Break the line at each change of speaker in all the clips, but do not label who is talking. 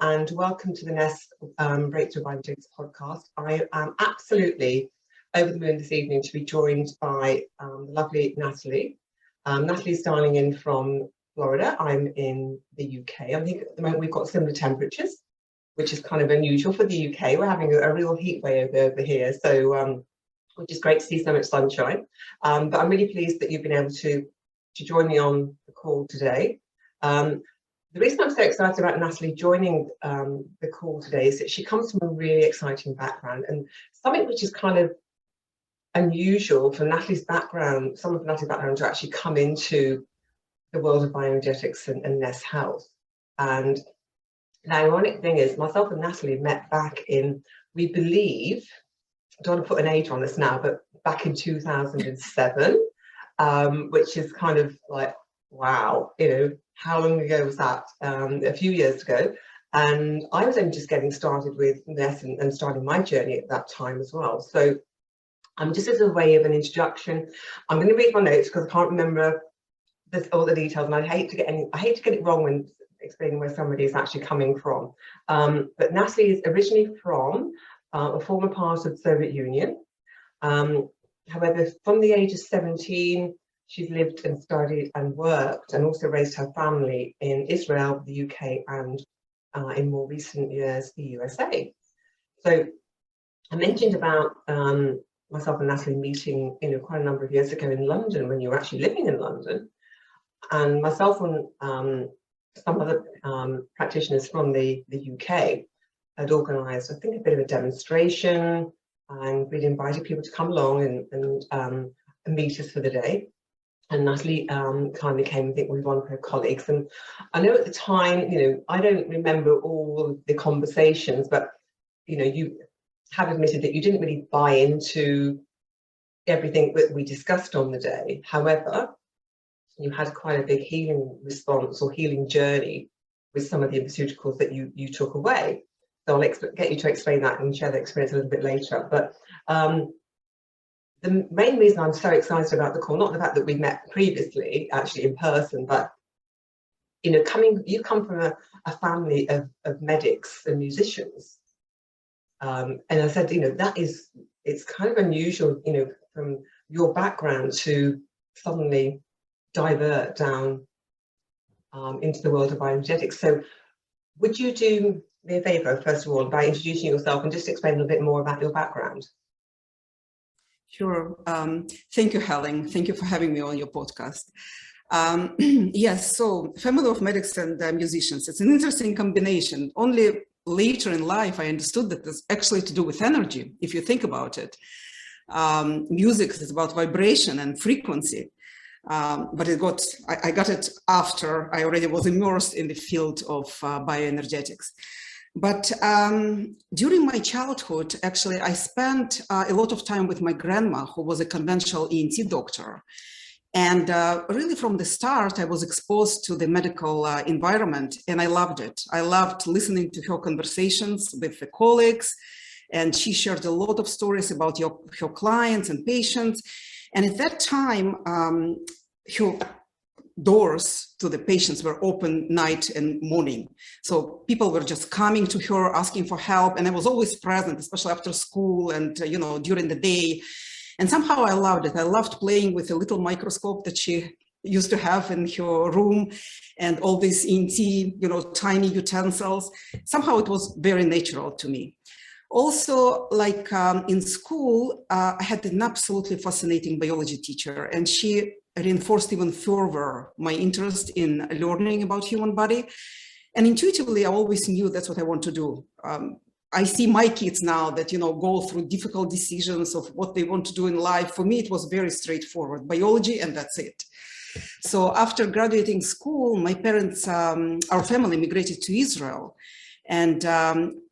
And welcome to the NES Breakthrough BioEnergetics podcast. I am absolutely over the moon this evening to be joined by the lovely Natalie. Natalie's dialing in from Florida. I'm in the UK. I think at the moment we've got similar temperatures, which is kind of unusual for the UK. We're having a real heat wave over here, so which is great to see so much sunshine. But I'm really pleased that you've been able to join me on the call today. The reason I'm so excited about Natalie joining the call today is that she comes from a really exciting background, and something which is kind of unusual for Natalie's background, some of Natalie's background, to actually come into the world of bioenergetics and NES Health. And the ironic thing is, myself and Natalie met back in, we believe, I don't want to put an age on this now, but back in 2007, which is kind of like, wow, you know, how long ago was that? A few years ago. And I was only just getting started with NES and starting my journey at that time as well. So just as a way of an introduction, I'm going to read my notes because I can't remember all the details, and I hate to get it wrong when explaining where somebody is actually coming from. But Natalie is originally from a former part of the Soviet Union. However, from the age of 17, she's lived and studied and worked and also raised her family in Israel, the UK, and in more recent years, the USA. So I mentioned about myself and Natalie meeting, quite a number of years ago in London when you were actually living in London. And myself and some other practitioners from the UK had organised, I think, a bit of a demonstration, and we'd invited people to come along and meet us for the day. And Natalie kindly came, I think, with one of her colleagues. And I know at the time, I don't remember all of the conversations, but, you have admitted that you didn't really buy into everything that we discussed on the day. However, you had quite a big healing response or healing journey with some of the pharmaceuticals that you took away. So I'll get you to explain that and share the experience a little bit later. But the main reason I'm so excited about the call, not the fact that we met previously, actually in person, but you come from a family of medics and musicians, and I said, it's kind of unusual, from your background to suddenly divert down into the world of bioenergetics. So, would you do me a favour, first of all, by introducing yourself and just explain a little bit more about your background?
Sure. Thank you, Helen. Thank you for having me on your podcast. Yes, so family of medics and musicians, it's an interesting combination. Only later in life, I understood that it's actually to do with energy, if you think about it. Music is about vibration and frequency, but I got it after I already was immersed in the field of bioenergetics. But during my childhood, actually, I spent a lot of time with my grandma, who was a conventional ENT doctor. And really from the start, I was exposed to the medical environment, and I loved it. I loved listening to her conversations with the colleagues, and she shared a lot of stories about her clients and patients. And at that time, her doors to the patients were open night and morning. So people were just coming to her, asking for help. And I was always present, especially after school and, during the day. And somehow I loved it. I loved playing with a little microscope that she used to have in her room and all these ENT, tiny utensils. Somehow it was very natural to me. Also, like in school, I had an absolutely fascinating biology teacher, and she reinforced even further my interest in learning about human body. And intuitively, I always knew that's what I want to do. I see my kids now that, go through difficult decisions of what they want to do in life. For me, it was very straightforward, biology, and that's it. So after graduating school, my parents, our family migrated to Israel. And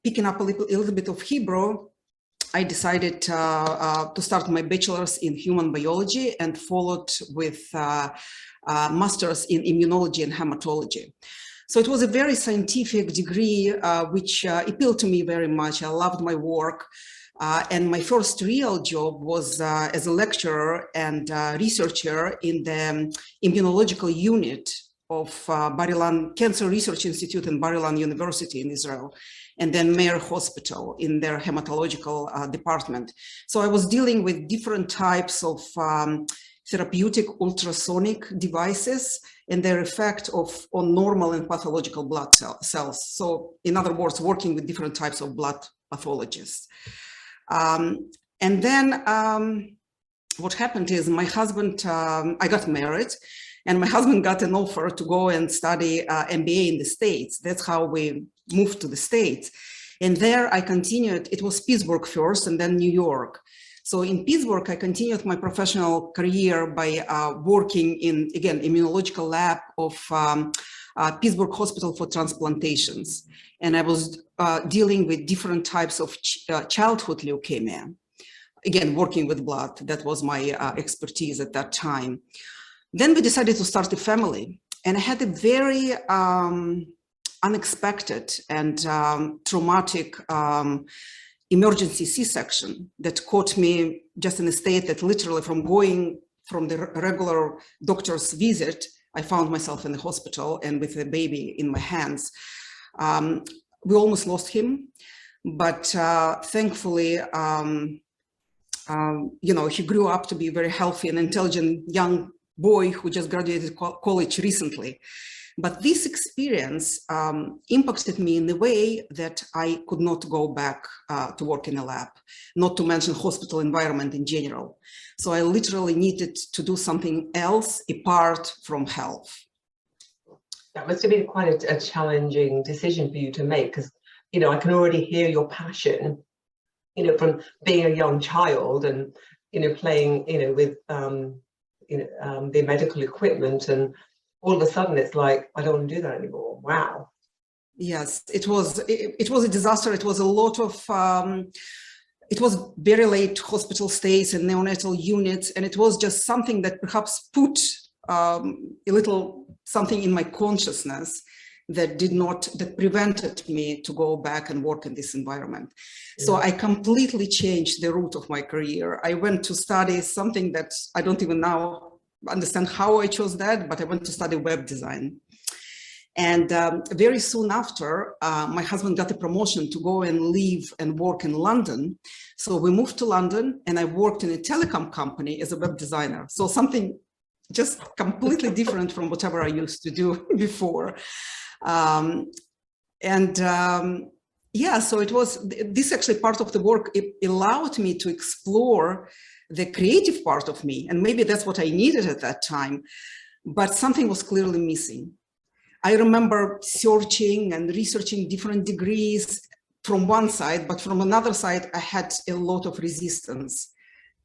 picking up a little bit of Hebrew, I decided to start my bachelor's in human biology and followed with master's in immunology and hematology. So it was a very scientific degree, which appealed to me very much. I loved my work. And my first real job was as a lecturer and researcher in the immunological unit of Bar Ilan Cancer Research Institute and Bar Ilan University in Israel, and then Meir Hospital in their hematological department. So I was dealing with different types of therapeutic ultrasonic devices and their effect on normal and pathological blood cells. So in other words, working with different types of blood pathologists. And then what happened is my husband, I got married, and my husband got an offer to go and study MBA in the States. That's how we moved to the States. And there I continued, it was Pittsburgh first and then New York. So in Pittsburgh, I continued my professional career by working in, again, immunological lab of Pittsburgh Hospital for Transplantations. And I was dealing with different types of childhood leukemia. Again, working with blood, that was my expertise at that time. Then we decided to start a family, and I had a very unexpected and traumatic emergency C-section that caught me just in a state that literally from going from the regular doctor's visit, I found myself in the hospital and with a baby in my hands. We almost lost him, but thankfully, he grew up to be a very healthy and intelligent young boy who just graduated college recently. But this experience impacted me in a way that I could not go back to work in a lab, not to mention hospital environment in general. So I literally needed to do something else apart from health.
That must have been quite a challenging decision for you to make, because, I can already hear your passion, from being a young child and, playing, with, the medical equipment, and all of a sudden it's like, I don't want to do that anymore. Wow.
Yes, it was a disaster. It was a lot of, it was very late hospital stays and neonatal units. And it was just something that perhaps put a little something in my consciousness that prevented me to go back and work in this environment. Yeah. So I completely changed the route of my career. I went to study something that I don't even now understand how I chose that, but I went to study web design. And very soon after, my husband got a promotion to go and live and work in London. So we moved to London, and I worked in a telecom company as a web designer. So something just completely different from whatever I used to do before. Yeah, so it was this actually part of the work. It allowed me to explore the creative part of me, and maybe that's what I needed at that time, but something was clearly missing. I remember searching and researching different degrees from one side, but from another side, I had a lot of resistance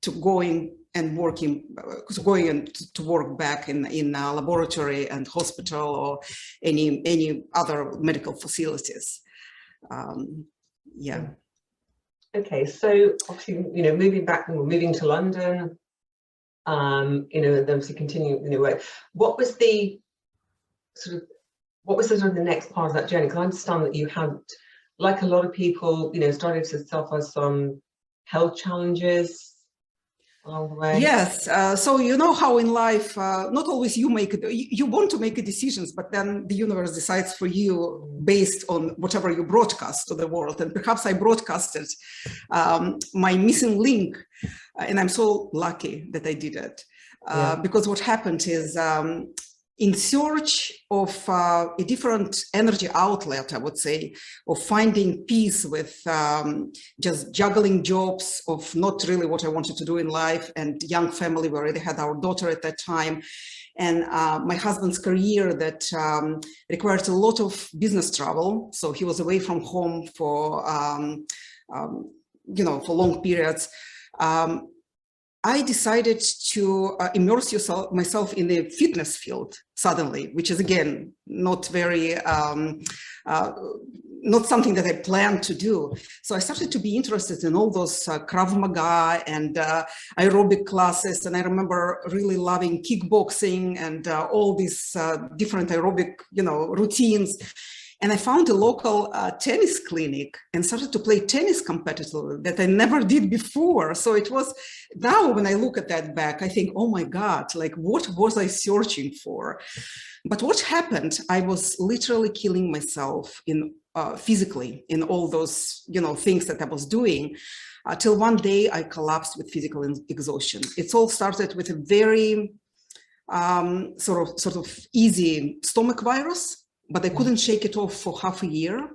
to going and to work back in a laboratory and hospital or any other medical facilities. Yeah.
Okay, so obviously, moving to London, and then obviously continuing, what was the sort of the next part of that journey? Because I understand that you had, like a lot of people, started to suffer some health challenges along the way.
Yes, so you know how in life, not always you want to make decisions, but then the universe decides for you based on whatever you broadcast to the world. And perhaps I broadcasted my missing link, and I'm so lucky that I did it. Because what happened is, in search of a different energy outlet, I would say, of finding peace with just juggling jobs of not really what I wanted to do in life, and young family. We already had our daughter at that time, and my husband's career that required a lot of business travel. So he was away from home for, for long periods. I decided to immerse myself in the fitness field suddenly, which is again not very, not something that I planned to do. So I started to be interested in all those Krav Maga and aerobic classes, and I remember really loving kickboxing and all these different aerobic, routines. And I found a local tennis clinic and started to play tennis competitively that I never did before. So it was, now when I look at that back, I think, oh my God, like what was I searching for? But what happened, I was literally killing myself in physically in all those, things that I was doing, till one day I collapsed with physical exhaustion. It's all started with a very sort of easy stomach virus, but I couldn't shake it off for half a year.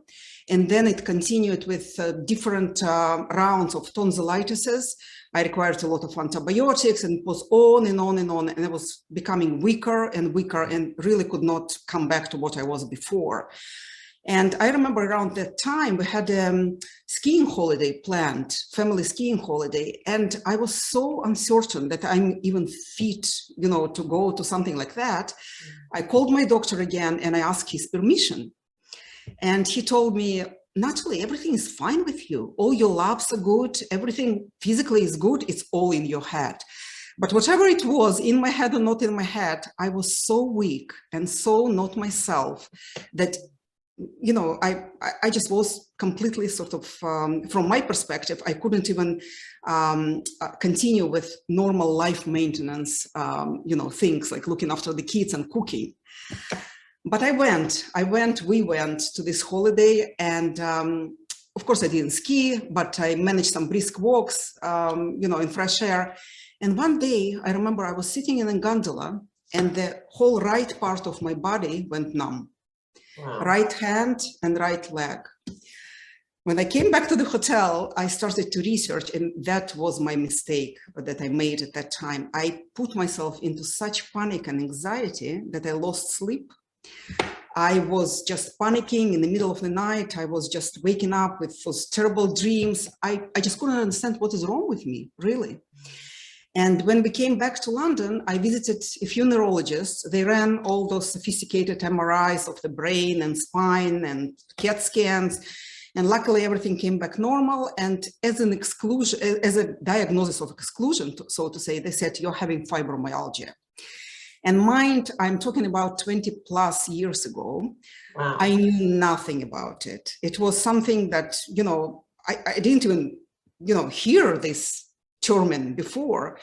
And then it continued with different rounds of tonsillitis. I required a lot of antibiotics, and it was on and on and on. And I was becoming weaker and weaker and really could not come back to what I was before. And I remember around that time, we had a skiing holiday planned, family skiing holiday. And I was so uncertain that I'm even fit, to go to something like that. I called my doctor again and I asked his permission. And he told me, Natalie, everything is fine with you. All your labs are good. Everything physically is good. It's all in your head. But whatever it was, in my head or not in my head, I was so weak and so not myself that I just was completely sort of, from my perspective, I couldn't even continue with normal life maintenance, things like looking after the kids and cooking. But we went to this holiday, and of course I didn't ski, but I managed some brisk walks, in fresh air. And one day I remember I was sitting in a gondola and the whole right part of my body went numb. Wow. Right hand and right leg. When I came back to the hotel, I started to research, and that was my mistake that I made at that time. I put myself into such panic and anxiety that I lost sleep. I was just panicking in the middle of the night. I was just waking up with those terrible dreams. I just couldn't understand what is wrong with me, really. And when we came back to London, I visited a few neurologists. They ran all those sophisticated MRIs of the brain and spine and CAT scans. And luckily everything came back normal. And as an exclusion, as a diagnosis of exclusion, so to say, they said, you're having fibromyalgia. And mind, I'm talking about 20 plus years ago. Wow. I knew nothing about it. It was something that, I didn't even, hear this term before.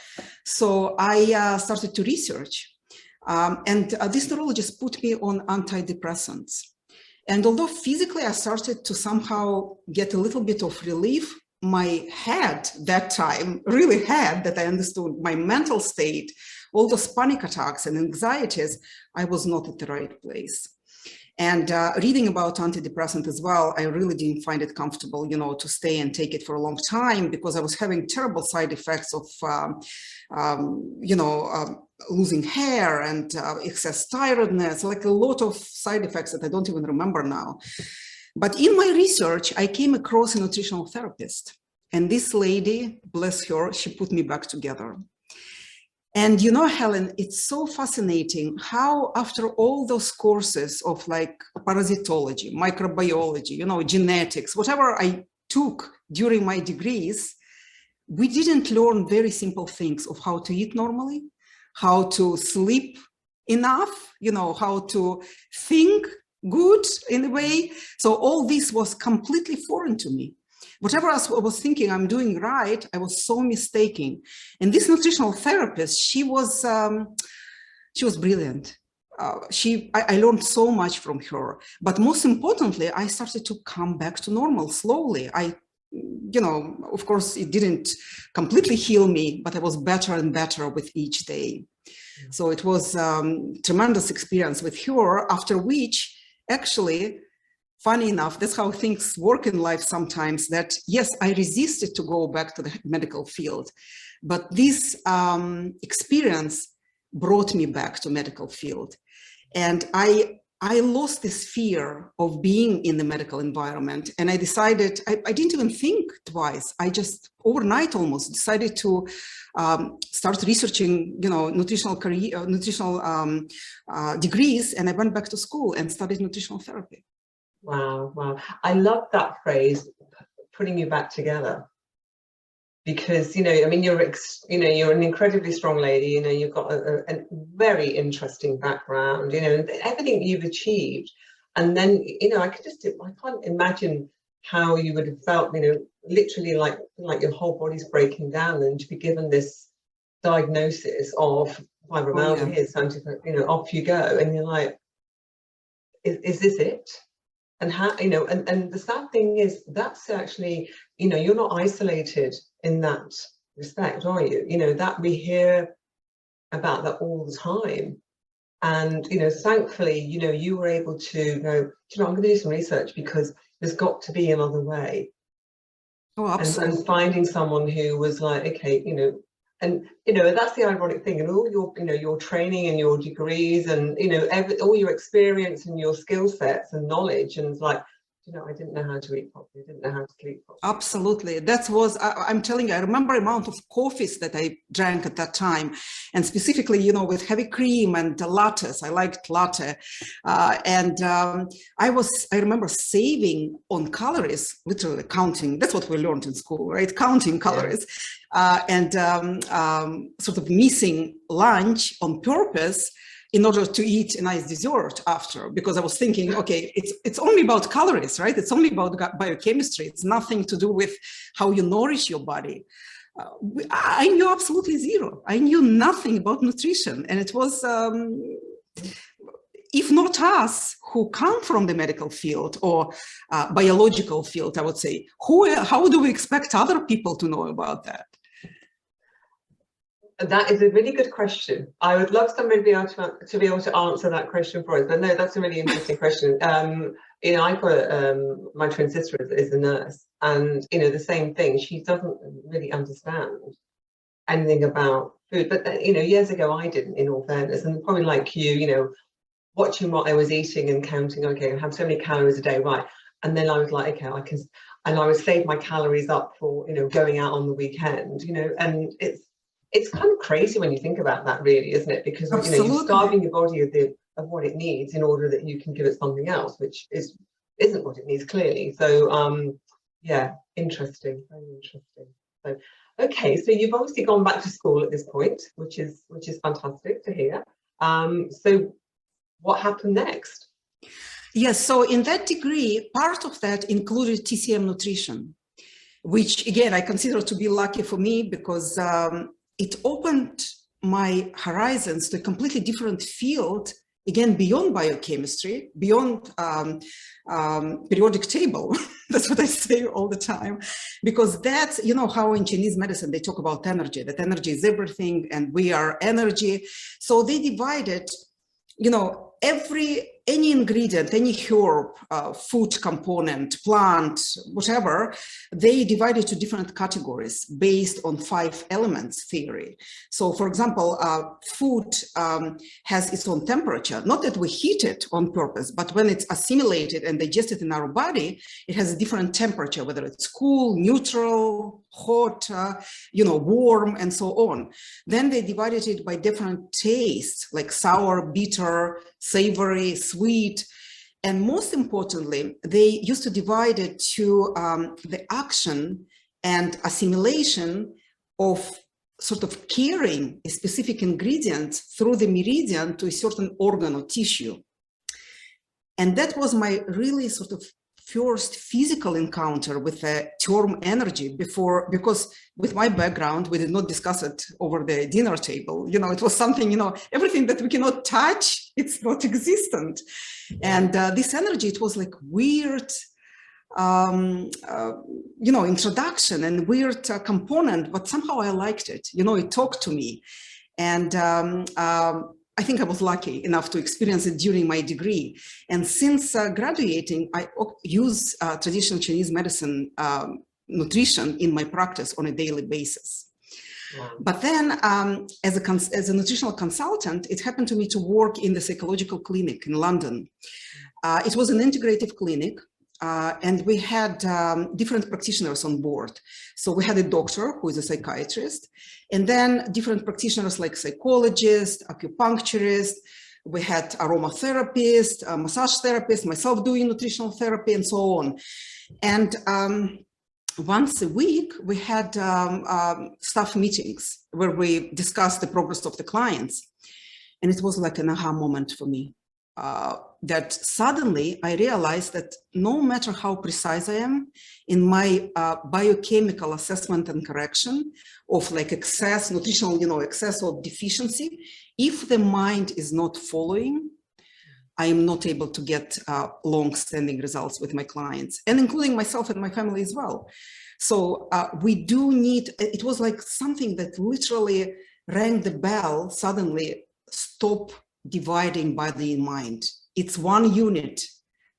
So I started to research. And this neurologist put me on antidepressants. And although physically I started to somehow get a little bit of relief, my head that time really had that I understood my mental state, all those panic attacks and anxieties, I was not at the right place. And reading about antidepressant as well, I really didn't find it comfortable, to stay and take it for a long time, because I was having terrible side effects of, losing hair and excess tiredness, like a lot of side effects that I don't even remember now. But in my research, I came across a nutritional therapist. And this lady, bless her, she put me back together. And Helen, it's so fascinating how after all those courses of like parasitology, microbiology, genetics, whatever I took during my degrees, we didn't learn very simple things of how to eat normally, how to sleep enough, how to think good in a way. So all this was completely foreign to me. Whatever I was thinking I'm doing right, I was so mistaken. And this nutritional therapist, she was brilliant. I learned so much from her. But most importantly, I started to come back to normal slowly. Of course, it didn't completely heal me, but I was better and better with each day. So it was tremendous experience with her, after which, actually, funny enough, that's how things work in life sometimes, that yes, I resisted to go back to the medical field, but this experience brought me back to medical field. And I lost this fear of being in the medical environment. And I decided, I didn't even think twice. I just overnight almost decided to start researching, nutritional degrees. And I went back to school and studied nutritional therapy.
Wow, wow. I love that phrase, putting you back together. Because, you're an incredibly strong lady, you've got a very interesting background, and everything you've achieved. And then, you know, I can't imagine how you would have felt, you know, literally like your whole body's breaking down, and to be given this diagnosis of fibromyalgia, here's scientific, you know, off you go, and you're like, is this it? And how, you know, and the sad thing is that's actually, you know, you're not isolated in that respect, are you? You know, that we hear about that all the time. And, you know, thankfully, you know, you were able to go, you know, I'm going to do some research because there's got to be another way.
Oh, absolutely.
And finding someone who was like, okay, you know, and, you know, that's the ironic thing, and all your, you know, your training and your degrees and, you know, all your experience and your skill sets and knowledge, and it's like, you know, I didn't know how to eat properly, I didn't know how to sleep properly.
Absolutely. That was, I'm telling you, I remember the amount of coffees that I drank at that time. And specifically, you know, with heavy cream and lattes. I liked latte. I remember saving on calories, literally counting. That's what we learned in school, right? Counting calories. Sort of missing lunch on purpose in order to eat a nice dessert after, because I was thinking, okay, it's only about calories, right? It's only about biochemistry. It's nothing to do with how you nourish your body. I knew absolutely zero. I knew nothing about nutrition. And it was, if not us who come from the medical field or biological field, I would say, how do we expect other people to know about that?
That is a really good question. I would love somebody to be able to answer that question for us. But no, that's a really interesting question. You know, I've got my twin sister is a nurse, and you know, the same thing. She doesn't really understand anything about food. But you know, years ago I didn't, in all fairness, and probably like you know, watching what I was eating and counting. Okay, I have so many calories a day, right? And then I was like, okay, I can, and I would save my calories up for, you know, going out on the weekend. You know, and it's kind of crazy when you think about that, really, isn't it? Because you know, you're starving your body of what it needs in order that you can give it something else, which isn't what it needs, clearly. So yeah, interesting, very interesting. So okay, so you've obviously gone back to school at this point, which is fantastic to hear. So what happened next?
Yes, so in that degree, part of that included TCM nutrition, which again I consider to be lucky for me, because it opened my horizons to a completely different field, again, beyond biochemistry, beyond periodic table. That's what I say all the time, because that's, you know, how in Chinese medicine, they talk about energy, that energy is everything and we are energy. So they divided, you know, any ingredient, any herb, food component, plant, whatever, they divide it to different categories based on 5 elements theory. So for example, food has its own temperature, not that we heat it on purpose, but when it's assimilated and digested in our body, it has a different temperature, whether it's cool, neutral, hot, you know, warm, and so on. Then they divided it by different tastes, like sour, bitter, savory, sweet. And most importantly, they used to divide it to the action and assimilation of sort of carrying a specific ingredient through the meridian to a certain organ or tissue. And that was my really sort of first physical encounter with the term energy before, because with my background, we did not discuss it over the dinner table. You know, it was something, you know, everything that we cannot touch, it's not existent. And this energy, it was like weird, you know, introduction and weird component, but somehow I liked it. You know, it talked to me. And I think I was lucky enough to experience it during my degree. And since graduating, I use traditional Chinese medicine nutrition in my practice on a daily basis. Wow. But then as a nutritional consultant, it happened to me to work in the psychological clinic in London. It was an integrative clinic. And we had different practitioners on board. So we had a doctor who is a psychiatrist, and then different practitioners like psychologists, acupuncturists. We had aromatherapist, massage therapist, myself doing nutritional therapy, and so on. And once a week, we had staff meetings where we discussed the progress of the clients. And it was like an aha moment for me. that suddenly I realized that no matter how precise I am in my biochemical assessment and correction of like excess, nutritional, excess or deficiency, if the mind is not following, I am not able to get long-standing results with my clients, and including myself and my family as well. So we do need, it was like something that literally rang the bell, suddenly stop dividing body and mind. It's one unit.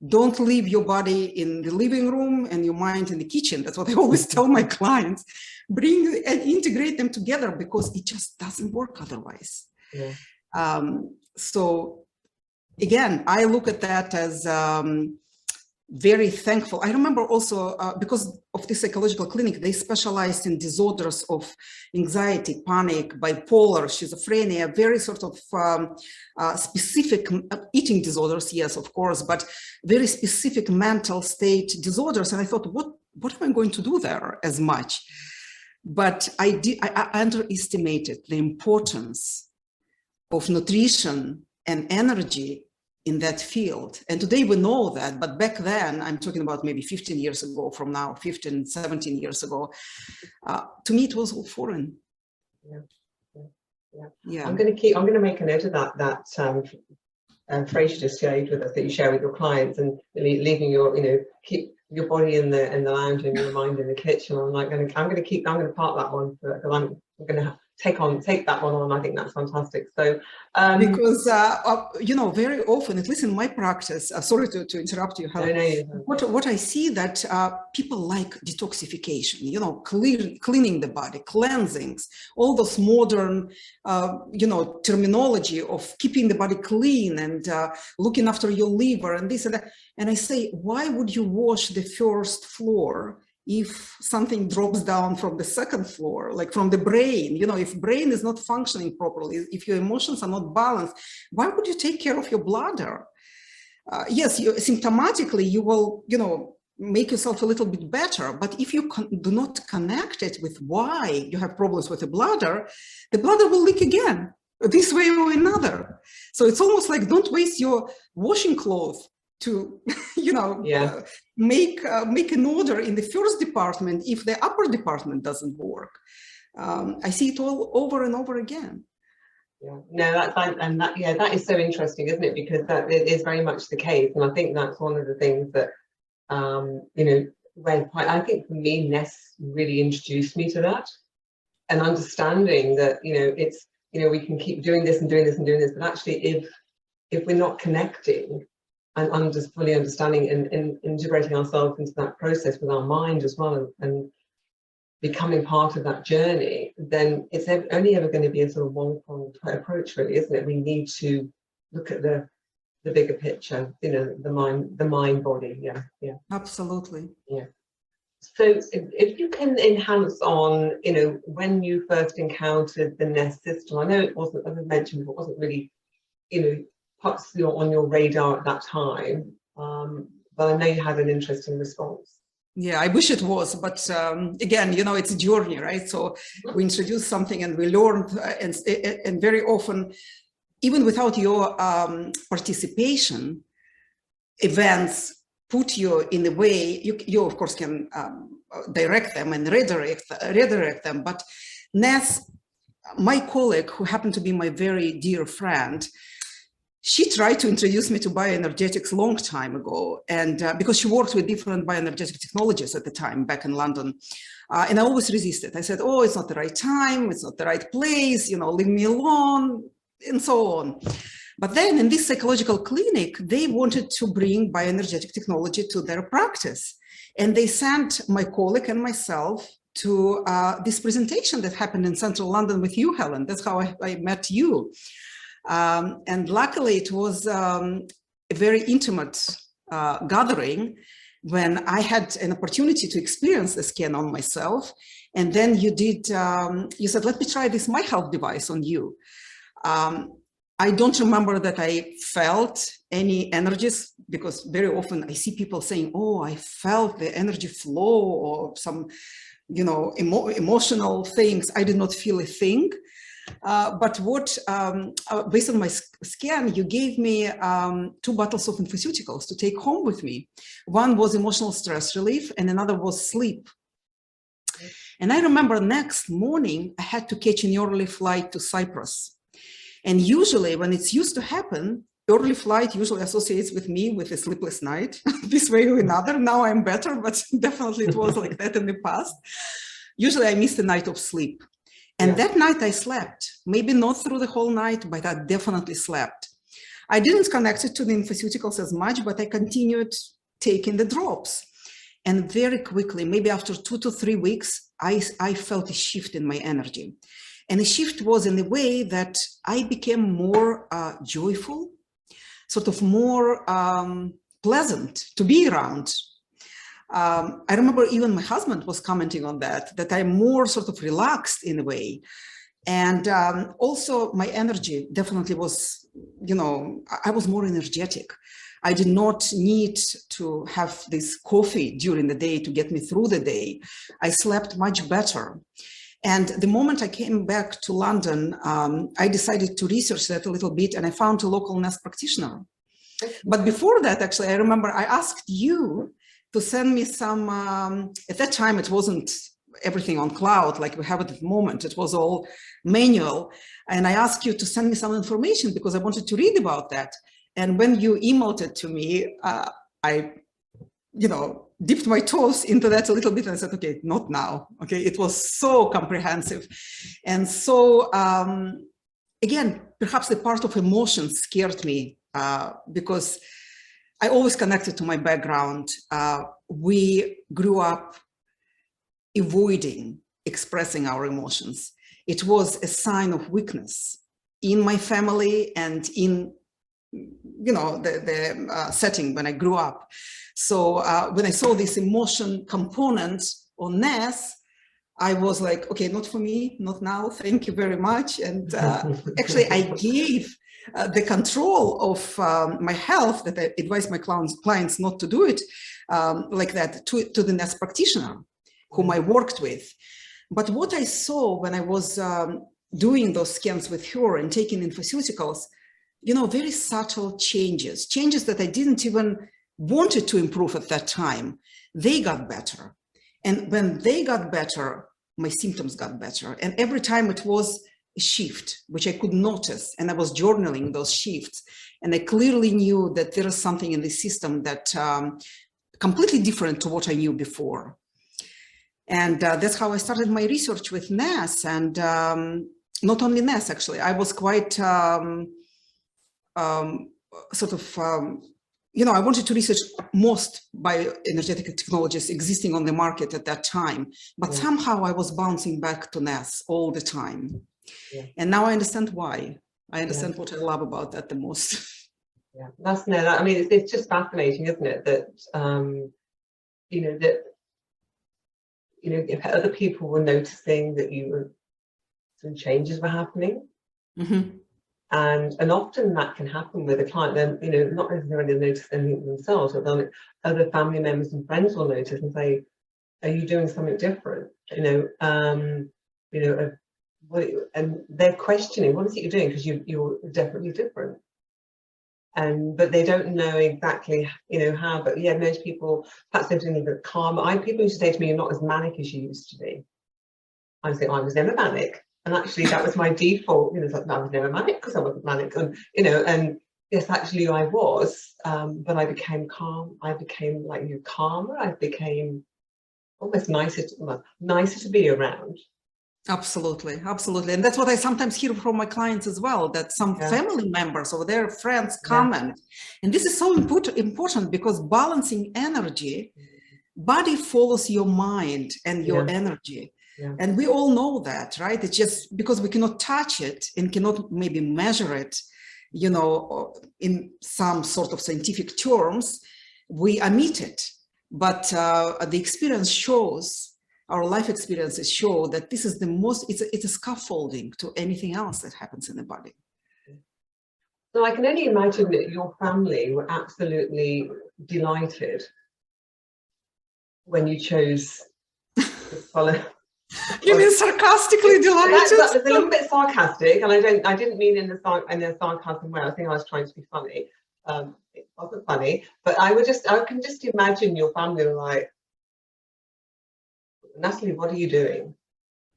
Don't leave your body in the living room and your mind in the kitchen. That's what I always tell my clients. Bring and integrate them together, because it just doesn't work otherwise.
Yeah.
So again, I look at that as very thankful. I remember also, because of the psychological clinic, they specialized in disorders of anxiety, panic, bipolar, schizophrenia, very sort of specific eating disorders, yes, of course, but very specific mental state disorders. And I thought, what am I going to do there as much? But I underestimated the importance of nutrition and energy in that field. And today we know that, but back then, I'm talking about maybe 15 years ago from now, 15, 17 years ago, to me, it was all foreign.
Yeah. I'm going to make a note of that phrase you just shared with us, that you share with your clients, and leaving your, keep your body in the lounge and your mind in the kitchen. I'm going to part that one, because I'm going to take that one on. I think that's fantastic. So
because very often, at least in my practice, sorry to interrupt you, Helen, what I see that people like detoxification, cleaning the body, cleansings, all those modern terminology of keeping the body clean and looking after your liver and this and that. And I say, why would you wash the first floor if something drops down from the second floor, like from the brain? If brain is not functioning properly, if your emotions are not balanced, why would you take care of your bladder? Yes, symptomatically, you will, make yourself a little bit better. But if you do not connect it with why you have problems with the bladder will leak again, this way or another. So it's almost like, don't waste your washing clothes to, make an order in the first department if the upper department doesn't work. I see it all over and over again.
Yeah, no, that's fine. And that is so interesting, isn't it? Because that is very much the case. And I think that's one of the things that, I think for me, NES really introduced me to that, and understanding that, it's, we can keep doing this and doing this and doing this, but actually if we're not connecting and fully understanding and integrating ourselves into that process with our mind as well, and becoming part of that journey, then it's only ever going to be a sort of one-pronged approach, really, isn't it? We need to look at the bigger picture, the mind body. Yeah.
Absolutely.
Yeah. So if you can enhance on, when you first encountered the NES system, I know it wasn't, as I mentioned, it wasn't really, on your radar at that time, but I know you had an interesting response.
Yeah, I wish it was, but again, it's a journey, right? So we introduced something and we learned, and very often, even without your participation, events put you in the way. You of course can direct them and redirect them. But NES, my colleague, who happened to be my very dear friend, she tried to introduce me to bioenergetics a long time ago, and because she worked with different bioenergetic technologies at the time back in London, and I always resisted. I said, "Oh, it's not the right time, it's not the right place, leave me alone," and so on. But then in this psychological clinic, they wanted to bring bioenergetic technology to their practice, and they sent my colleague and myself to this presentation that happened in central London with you, Helen. That's how I met you. And luckily, it was a very intimate gathering when I had an opportunity to experience the scan on myself. And then you said, "Let me try this My Health device on you." I don't remember that I felt any energies, because very often I see people saying, "Oh, I felt the energy flow," or some, emotional things. I did not feel a thing. But what, based on my scan, you gave me 2 bottles of infoceuticals to take home with me. One was emotional stress relief and another was sleep. And I remember next morning, I had to catch an early flight to Cyprus. And usually when it's used to happen, early flight usually associates with me with a sleepless night, this way or another. Now I'm better, but definitely it was like that in the past. Usually I missed a night of sleep. And that night I slept, maybe not through the whole night, but I definitely slept. I didn't connect it to the infoceuticals as much, but I continued taking the drops. And very quickly, maybe after 2 to 3 weeks, I felt a shift in my energy. And the shift was in the way that I became more joyful, sort of more pleasant to be around. I remember even my husband was commenting on that I'm more sort of relaxed in a way. And also my energy definitely was, I was more energetic. I did not need to have this coffee during the day to get me through the day. I slept much better. And the moment I came back to London, I decided to research that a little bit, and I found a local NES practitioner. But before that, actually, I remember I asked you to send me some, at that time, it wasn't everything on cloud like we have it at the moment. It was all manual. And I asked you to send me some information because I wanted to read about that. And when you emailed it to me, I, dipped my toes into that a little bit and I said, okay, not now. Okay, it was so comprehensive. And so, again, perhaps the part of emotion scared me because I always connected to my background. We grew up avoiding expressing our emotions. It was a sign of weakness in my family and in the setting when I grew up. So when I saw this emotion component on NES, I was like, okay, not for me, not now, thank you very much. And actually I gave the control of my health that I advise my clients not to do it like that to the NES practitioner whom I worked with. But what I saw when I was doing those scans with her and taking infoceuticals, very subtle changes that I didn't even wanted to improve at that time, they got better. And when they got better, my symptoms got better. And every time it was a shift, which I could notice. And I was journaling those shifts. And I clearly knew that there is something in the system that completely different to what I knew before. And that's how I started my research with NES. And not only NES, actually, I was quite I wanted to research most bioenergetic technologies existing on the market at that time, but somehow I was bouncing back to NES all the time. Yeah. And now I understand why. I understand what I love about that the most.
Yeah, it's just fascinating, isn't it? That, if other people were noticing that some changes were happening. Mm-hmm. And often that can happen with a client, then, not necessarily notice anything themselves, but then other family members and friends will notice and say, are you doing something different? And they're questioning, what is it you're doing? Because you're definitely different. But they don't know exactly, how, but yeah, most people, perhaps they're doing a bit calmer. People used to say to me, you're not as manic as you used to be. I was I was never manic. And actually, that was my default. It's like, no, I was never manic because I wasn't manic. And, and yes, actually I was, but I became calm. I became calmer. I became almost nicer to be around.
Absolutely, absolutely. And that's what I sometimes hear from my clients as well, that some family members or their friends comment. And this is so important because balancing energy, body follows your mind and your energy. Yeah. And we all know that, right? It's just because we cannot touch it and cannot maybe measure it, in some sort of scientific terms, we omit it. But the experience shows, our life experiences show that this is it's a scaffolding to anything else that happens in the body.
So I can only imagine that your family were absolutely delighted when you chose to follow
You mean sarcastically delighted?
That was a little bit sarcastic, and I didn't mean in a sarcasm way. I think I was trying to be funny. It wasn't funny, but I can just imagine your family were like, Natalie, what are you doing?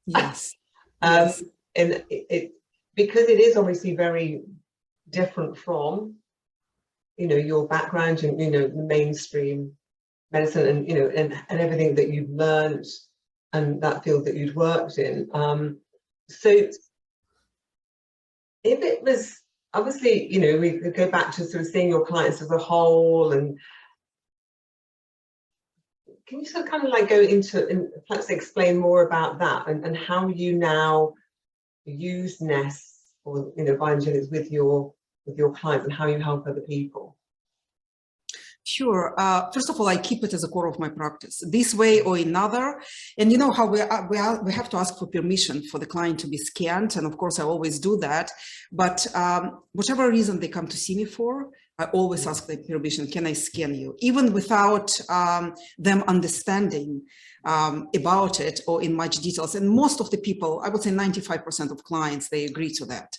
Yes.
Yes. And because it is obviously very different from, your background and, the mainstream medicine and, and everything that you've learned and that field that you'd worked in. So if it was, obviously, we could go back to sort of seeing your clients as a whole, and can you sort of kind of like go into and perhaps explain more about that and how you now use NES or bioenergetics with your clients and how you help other people?
Sure. First of all, I keep it as a core of my practice, this way or another. And you know how we have to ask for permission for the client to be scanned. And of course, I always do that. But whatever reason they come to see me for, I always ask their permission, can I scan you? Even without them understanding about it or in much details. And most of the people, I would say 95% of clients, they agree to that.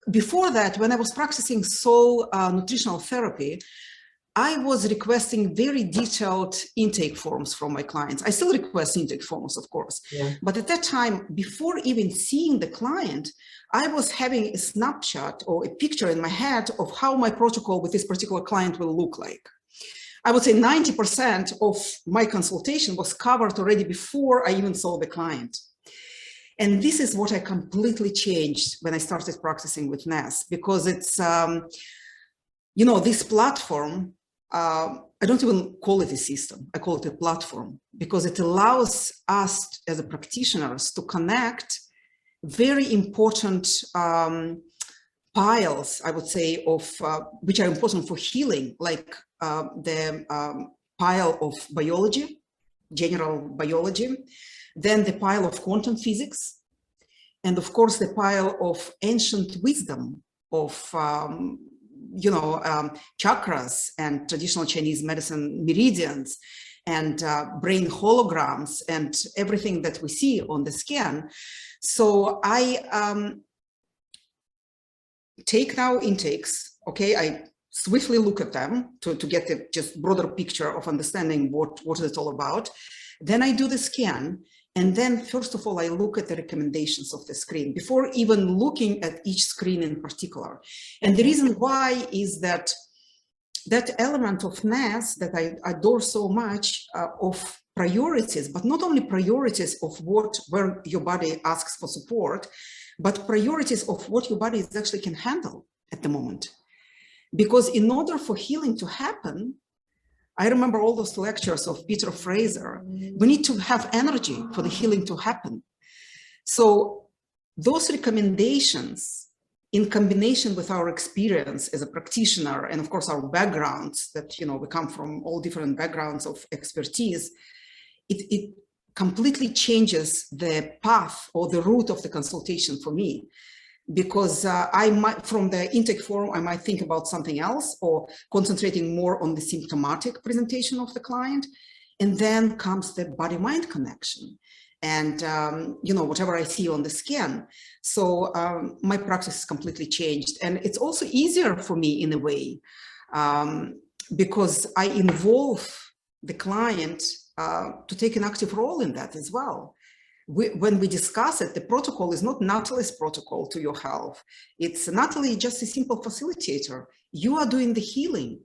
Before that, when I was practicing soul nutritional therapy, I was requesting very detailed intake forms from my clients. I still request intake forms, of course. Yeah. But at that time, before even seeing the client, I was having a snapshot or a picture in my head of how my protocol with this particular client will look like. I would say 90% of my consultation was covered already before I even saw the client. And this is what I completely changed when I started practicing with NES, because it's, this platform, I don't even call it a system, I call it a platform, because it allows us as a practitioners to connect very important piles, I would say, of which are important for healing, like the pile of biology, general biology, then the pile of quantum physics, and of course the pile of ancient wisdom of chakras and traditional Chinese medicine meridians and brain holograms and everything that we see on the scan. So I take now intakes, okay, I swiftly look at them to get a just broader picture of understanding what it's all about. Then I do the scan. And then, first of all, I look at the recommendations of the screen before even looking at each screen in particular. And the reason why is that element of NES that I adore so much of priorities, but not only priorities of where your body asks for support, but priorities of what your body actually can handle at the moment. Because in order for healing to happen, I remember all those lectures of Peter Fraser. We need to have energy for the healing to happen. So those recommendations, in combination with our experience as a practitioner, and of course our backgrounds that, we come from all different backgrounds of expertise, it completely changes the path or the route of the consultation for me. Because I might, from the intake form, I might think about something else or concentrating more on the symptomatic presentation of the client. And then comes the body-mind connection and, whatever I see on the scan. So my practice is completely changed. And it's also easier for me in a way because I involve the client to take an active role in that as well. When we discuss it, the protocol is not Natalie's protocol to your health. It's Natalie, just a simple facilitator. You are doing the healing.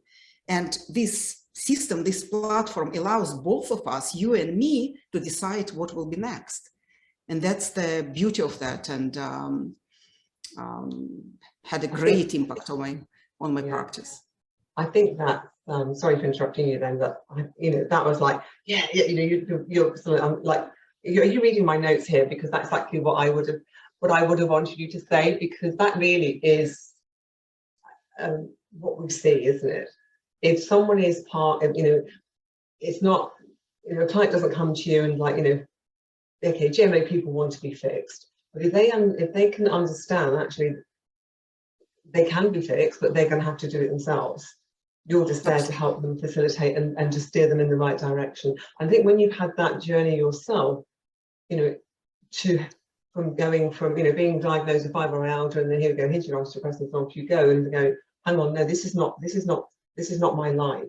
And this system, this platform allows both of us, you and me, to decide what will be next. And that's the beauty of that. And had a great impact on my practice. I think
that, sorry for interrupting you then, but, that was like, you're sort of like, are you reading my notes here? Because that's exactly what I would have wanted you to say, because that really is what we see, isn't it? If someone is part of, it's not, a client doesn't come to you and like, okay, generally people want to be fixed, but if they can understand actually they can be fixed, but they're going to have to do it themselves. You're just there to help them facilitate and to steer them in the right direction. I think when you've had that journey yourself, you know, from going from, you know, being diagnosed with fibromyalgia, and then here we go, here's your antidepressants, off you go, and go, hang on, no, this is not my life.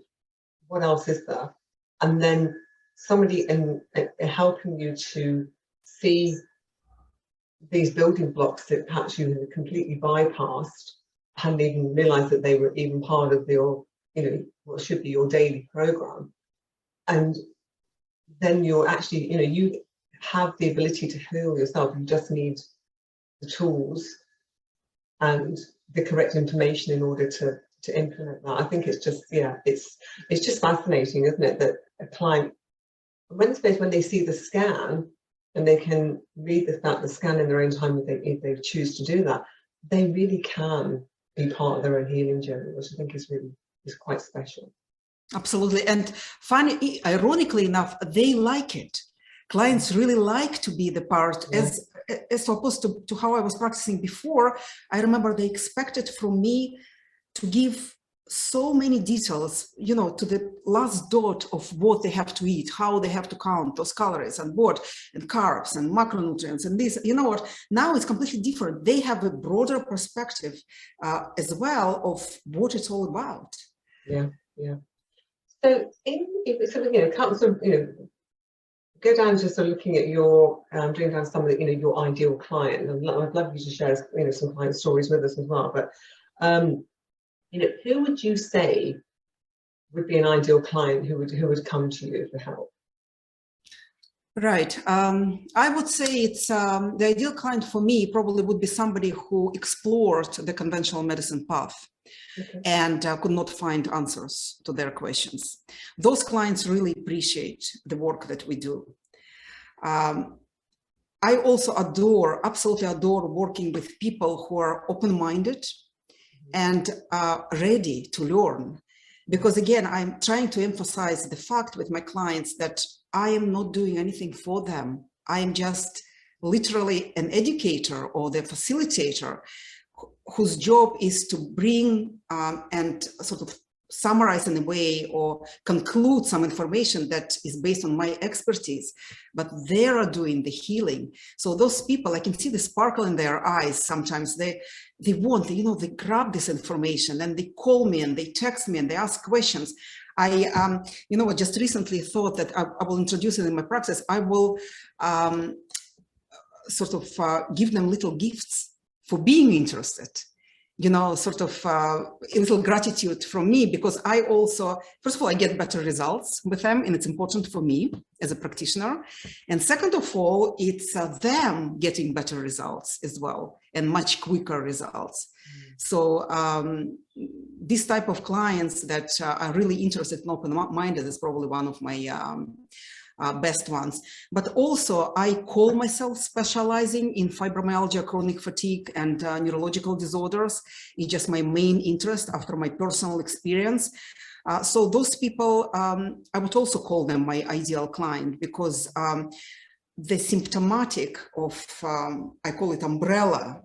What else is there? And then somebody in helping you to see these building blocks that perhaps you had completely bypassed, hadn't even realized that they were even part of your, you know, what should be your daily program. And then you're actually, you know, you have the ability to heal yourself. You just need the tools and the correct information in order to implement that. I think it's just, yeah, it's just fascinating, isn't it, that a client, when they see the scan and they can read the scan in their own time, if they choose to do that, they really can be part of their own healing journey, which I think is quite special.
Absolutely. And funny, ironically enough, they like it. Clients really like to be the part, as opposed to how I was practicing before. I remember they expected from me to give so many details, you know, to the last dot of what they have to eat, how they have to count those calories and what, and carbs and macronutrients and this. You know what? Now it's completely different. They have a broader perspective as well of what it's all about.
Yeah, yeah. So if sort of, you know, sort of, you know, go down to sort of looking at your doing down some of the, you know, your ideal client. And I'd love you to share, you know, some client stories with us as well. But you know, who would you say would be an ideal client who would come to you for help?
Right. I would say it's the ideal client for me probably would be somebody who explored the conventional medicine path. Okay. And could not find answers to their questions. Those clients really appreciate the work that we do. I also absolutely adore working with people who are open-minded and ready to learn. Because again, I'm trying to emphasize the fact with my clients that I am not doing anything for them. I am just literally an educator or the facilitator whose job is to bring and sort of summarize in a way or conclude some information that is based on my expertise, but they are doing the healing. So those people, I can see the sparkle in their eyes. Sometimes they want, you know, they grab this information and they call me and they text me and they ask questions. I, you know, I just recently thought that I will introduce it in my practice. I will sort of give them little gifts for being interested, you know, sort of a little gratitude from me, because I also, first of all, I get better results with them, and it's important for me as a practitioner. And second of all, it's them getting better results as well, and much quicker results. So this type of clients that are really interested and open-minded is probably one of my best ones. But also I call myself specializing in fibromyalgia, chronic fatigue, and neurological disorders. It's just my main interest after my personal experience. So those people, I would also call them my ideal client, because the symptomatic of, I call it umbrella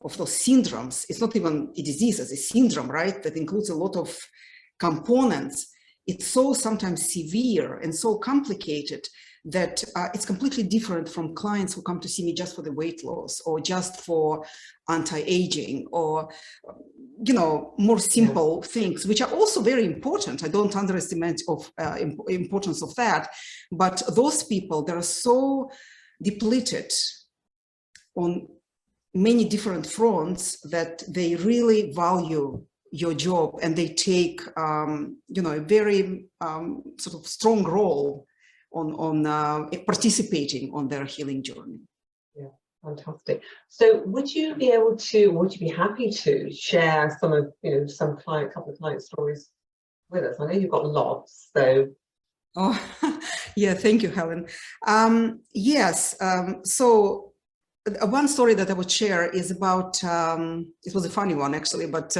of those syndromes, it's not even a disease, it's a syndrome, right? That includes a lot of components. It's so sometimes severe and so complicated that it's completely different from clients who come to see me just for the weight loss or just for anti-aging or, you know, more simple things, which are also very important. I don't underestimate of importance of that, but those people, they are so depleted on many different fronts that they really value your job, and they take, you know, a very sort of strong role on participating on their healing journey.
Yeah, fantastic. So, would you be happy to share some of, you know, couple of client stories with us? I know you've got lots, so.
Oh, yeah, thank you, Helen. Yes, so one story that I would share is about, it was a funny one actually, but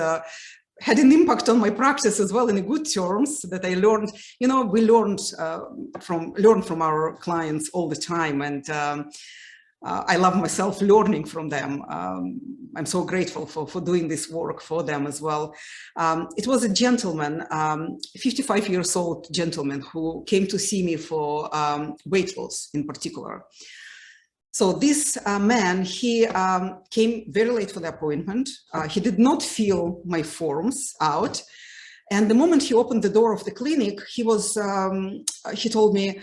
had an impact on my practice as well in a good terms, that I learned, you know, we learn from our clients all the time. And I love myself learning from them. I'm so grateful for doing this work for them as well. It was a gentleman, 55 years old gentleman, who came to see me for weight loss in particular. So this man, he came very late for the appointment. He did not fill my forms out. And the moment he opened the door of the clinic, he told me,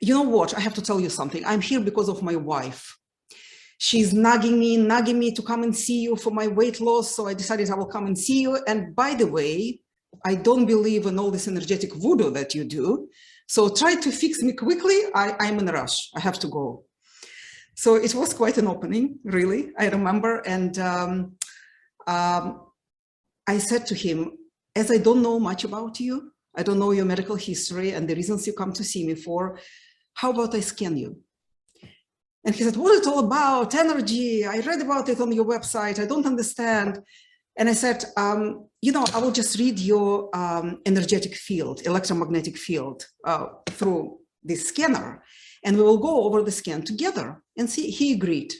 you know what, I have to tell you something. I'm here because of my wife. She's nagging me to come and see you for my weight loss. So I decided I will come and see you. And by the way, I don't believe in all this energetic voodoo that you do. So try to fix me quickly. I'm in a rush. I have to go. So it was quite an opening, really, I remember. And I said to him, as I don't know much about you, I don't know your medical history and the reasons you come to see me for, how about I scan you? And he said, what is it all about? Energy. I read about it on your website. I don't understand. And I said, you know, I will just read your energetic field, electromagnetic field through this scanner. And we will go over the scan together and see. He agreed.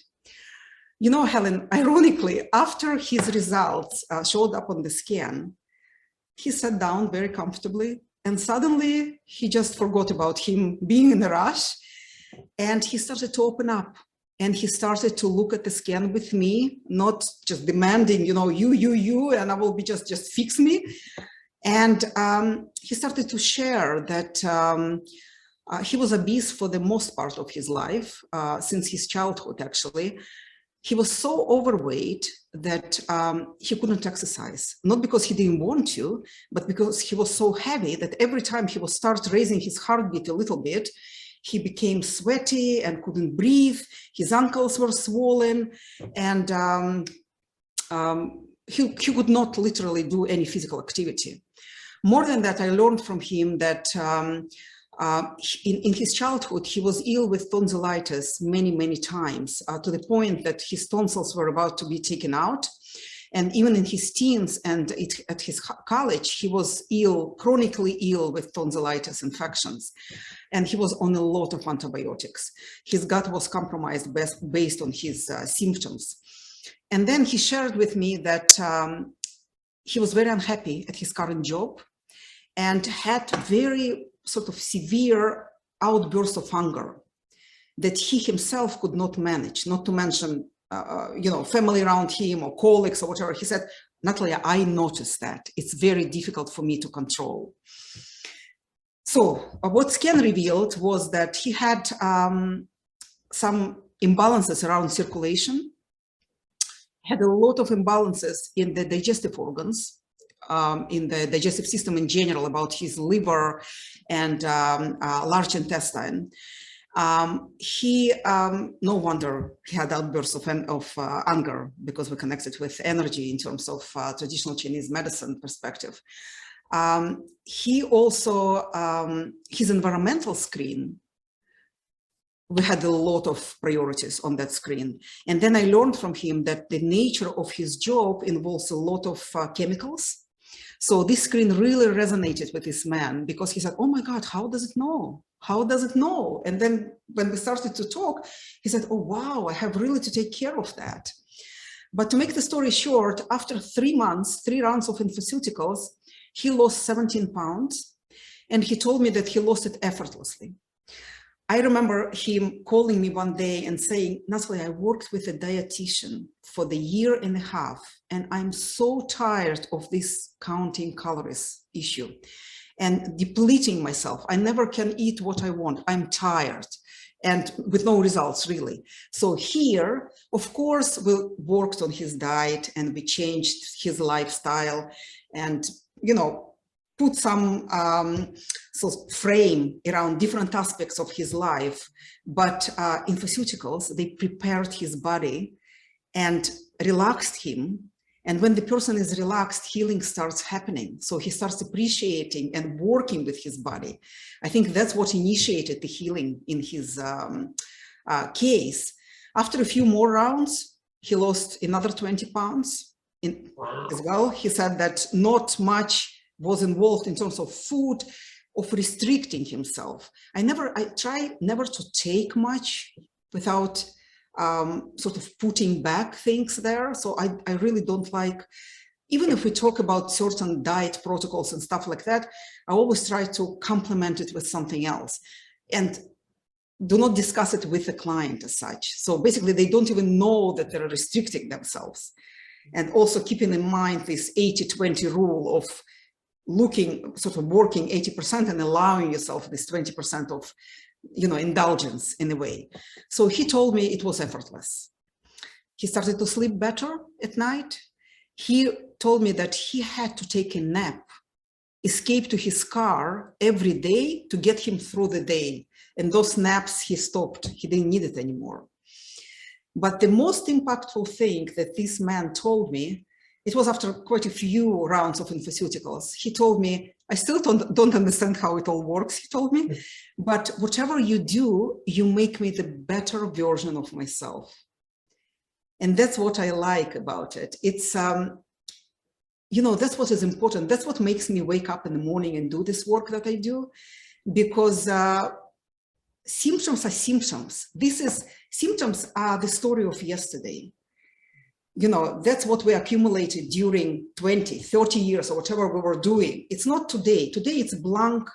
You know, Helen, ironically, after his results showed up on the scan, he sat down very comfortably and suddenly he just forgot about him being in a rush. And he started to open up and he started to look at the scan with me, not just demanding, you know, you, and I will be just fix me. And he started to share that he was obese for the most part of his life, since his childhood, actually. He was so overweight that he couldn't exercise, not because he didn't want to, but because he was so heavy that every time he would start raising his heartbeat a little bit, he became sweaty and couldn't breathe. His ankles were swollen, and he could not literally do any physical activity. More than that, I learned from him that in his childhood, he was ill with tonsillitis many times, to the point that his tonsils were about to be taken out. And even in his teens and at his college, he was ill, chronically ill with tonsillitis infections. And he was on a lot of antibiotics. His gut was compromised based on his symptoms. And then he shared with me that he was very unhappy at his current job and had very sort of severe outbursts of anger that he himself could not manage, not to mention you know, family around him or colleagues or whatever. He said, Natalie, I noticed that. It's very difficult for me to control. So what scan revealed was that he had some imbalances around circulation, had a lot of imbalances in the digestive organs, in the digestive system in general, about his liver and large intestine. No wonder he had outbursts of anger, because we connected with energy in terms of traditional Chinese medicine perspective. He also, his environmental screen, we had a lot of priorities on that screen. And then I learned from him that the nature of his job involves a lot of chemicals. So this screen really resonated with this man, because he said, oh my God, how does it know? How does it know? And then when we started to talk, he said, oh, wow, I have really to take care of that. But to make the story short, after 3 months, 3 rounds of pharmaceuticals, he lost 17 pounds. And he told me that he lost it effortlessly. I remember him calling me one day and saying, Natalie, I worked with a dietitian for the 1.5 years, and I'm so tired of this counting calories issue and depleting myself. I never can eat what I want. I'm tired, and with no results, really. So here, of course, we worked on his diet and we changed his lifestyle and, you know, put some frame around different aspects of his life. But in pharmaceuticals, they prepared his body and relaxed him. And when the person is relaxed, healing starts happening. So he starts appreciating and working with his body. I think that's what initiated the healing in his case. After a few more rounds, he lost another 20 pounds as well. He said that not much was involved in terms of food, of restricting himself. I try never to take much without sort of putting back things there. So I really don't like, even if we talk about certain diet protocols and stuff like that, I always try to complement it with something else and do not discuss it with the client as such. So basically they don't even know that they're restricting themselves. And also keeping in mind this 80-20 rule of looking, sort of working 80% and allowing yourself this 20% of, indulgence in a way. So he told me it was effortless. He started to sleep better at night. He told me that he had to take a nap, escape to his car every day to get him through the day. And those naps he stopped, he didn't need it anymore. But the most impactful thing that this man told me, it was after quite a few rounds of pharmaceuticals. He told me, I still don't understand how it all works, he told me, but whatever you do, you make me the better version of myself. And that's what I like about it. It's, that's what is important. That's what makes me wake up in the morning and do this work that I do, because symptoms are symptoms. Symptoms are the story of yesterday. That's what we accumulated during 20, 30 years or whatever we were doing. It's not today. Today it's a blank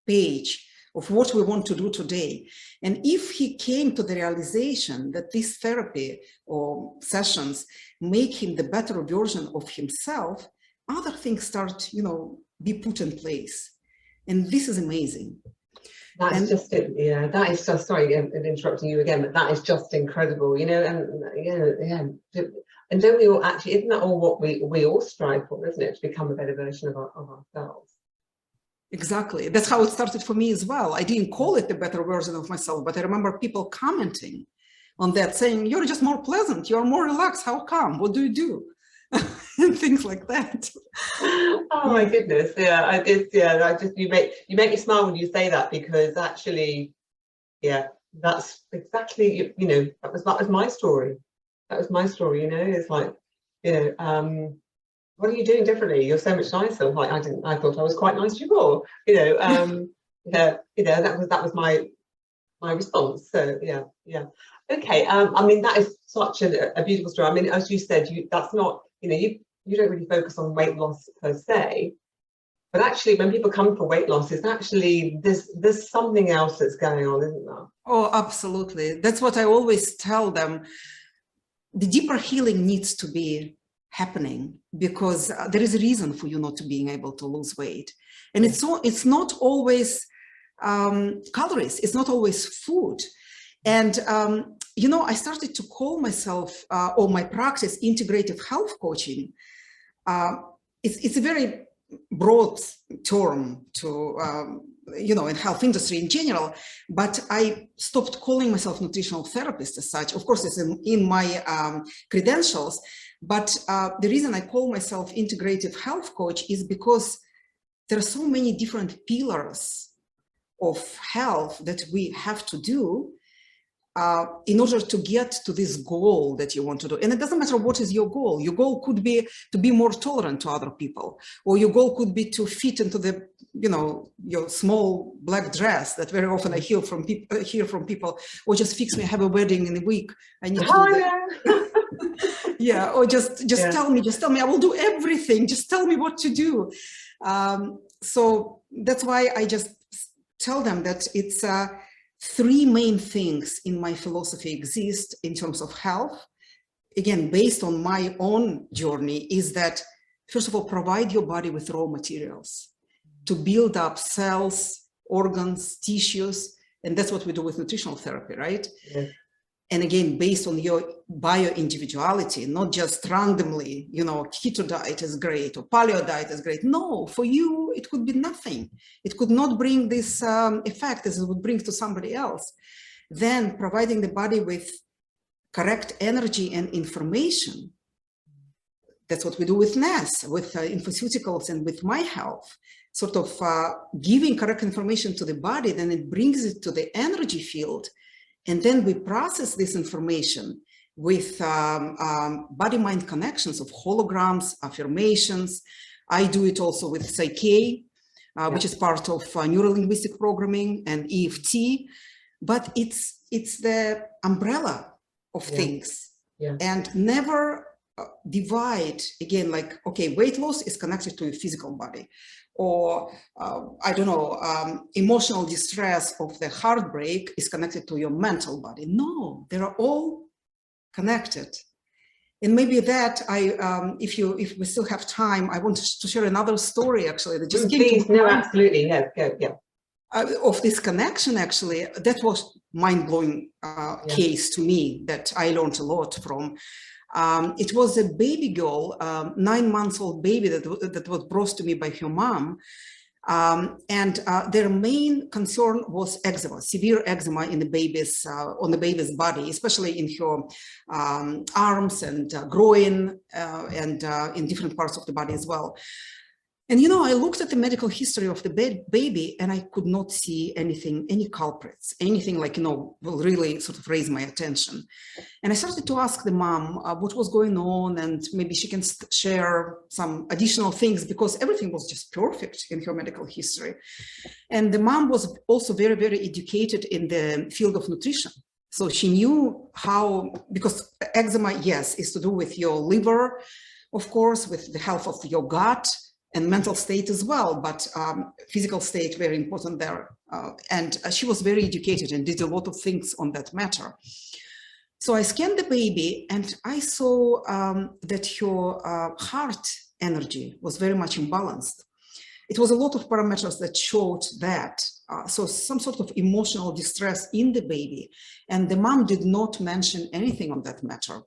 page of what we want to do today. And if he came to the realization that this therapy or sessions make him the better version of himself, other things start, be put in place. And this is amazing.
That's just it. Yeah, that is just, sorry, I'm interrupting you again, but that is just incredible, and don't we all actually, isn't that all what we all strive for, isn't it, to become a better version of ourselves?
Exactly. That's how it started for me as well. I didn't call it the better version of myself, but I remember people commenting on that, saying, you're just more pleasant, you're more relaxed, how come? What do you do? And things like that.
Oh my goodness. Yeah, you make me smile when you say that, because actually, yeah, that's exactly, that was my story. That was my story, it's like, what are you doing differently? You're so much nicer. Like, I thought I was quite nice before, that was my response. So yeah. Okay. That is such a beautiful story. I mean, as you said, that's not, you don't really focus on weight loss per se, but actually when people come for weight loss, it's actually there's something else that's going on, isn't there?
Oh, absolutely. That's what I always tell them. The deeper healing needs to be happening, because there is a reason for you not to being able to lose weight. And it's not always calories, it's not always food. And I started to call myself or my practice integrative health coaching. It's a very broad term to in health industry in general, but I stopped calling myself nutritional therapist as such. Of course, it's in my credentials, but the reason I call myself integrative health coach is because there are so many different pillars of health that we have to do in order to get to this goal that you want to do. And it doesn't matter what is your goal. Your goal could be to be more tolerant to other people, or your goal could be to fit into the, your small black dress that very often I hear from people, or just fix me, I have a wedding in a week, I need to do that. Yeah, or just tell me, I will do everything. Just tell me what to do. So that's why I just tell them that it's three main things in my philosophy exist in terms of health. Again, based on my own journey, is that, first of all, provide your body with raw materials to build up cells, organs, tissues, and that's what we do with nutritional therapy, right? Yeah. And again, based on your bio-individuality, not just randomly, keto diet is great or paleo diet is great. No, for you, it could be nothing. It could not bring this effect as it would bring to somebody else. Then providing the body with correct energy and information. That's what we do with NES, with pharmaceuticals and with my health. Sort of giving correct information to the body, then it brings it to the energy field. And then we process this information with body-mind connections of holograms, affirmations. I do it also with Psyche, which is part of neuro-linguistic programming, and EFT. But it's the umbrella of
Yeah.
things
Yeah.
and never divide again, like, okay, weight loss is connected to your physical body, or I don't know, emotional distress of the heartbreak is connected to your mental body. No, they are all connected. And maybe that if we still have time, I want to share another story actually that just came
Please,
to
no,
mind.
absolutely, yeah, go, yeah.
Of this connection, actually, that was mind-blowing case to me that I learned a lot from. It was a baby girl, 9-month-old baby that was brought to me by her mom. And their main concern was eczema, severe eczema in the baby's, on the baby's body, especially in her arms and groin and in different parts of the body as well. And, you know, I looked at the medical history of the baby and I could not see anything, any culprits, anything like, you know, will really sort of raise my attention. And I started to ask the mom what was going on, and maybe she can share some additional things, because everything was just perfect in her medical history. And the mom was also very, very educated in the field of nutrition. So she knew how, because eczema, yes, is to do with your liver, of course, with the health of your gut, and mental state as well, but physical state very important there. And she was very educated and did a lot of things on that matter. So I scanned the baby and I saw that her heart energy was very much imbalanced. It was a lot of parameters that showed that. So some sort of emotional distress in the baby, and the mom did not mention anything on that matter.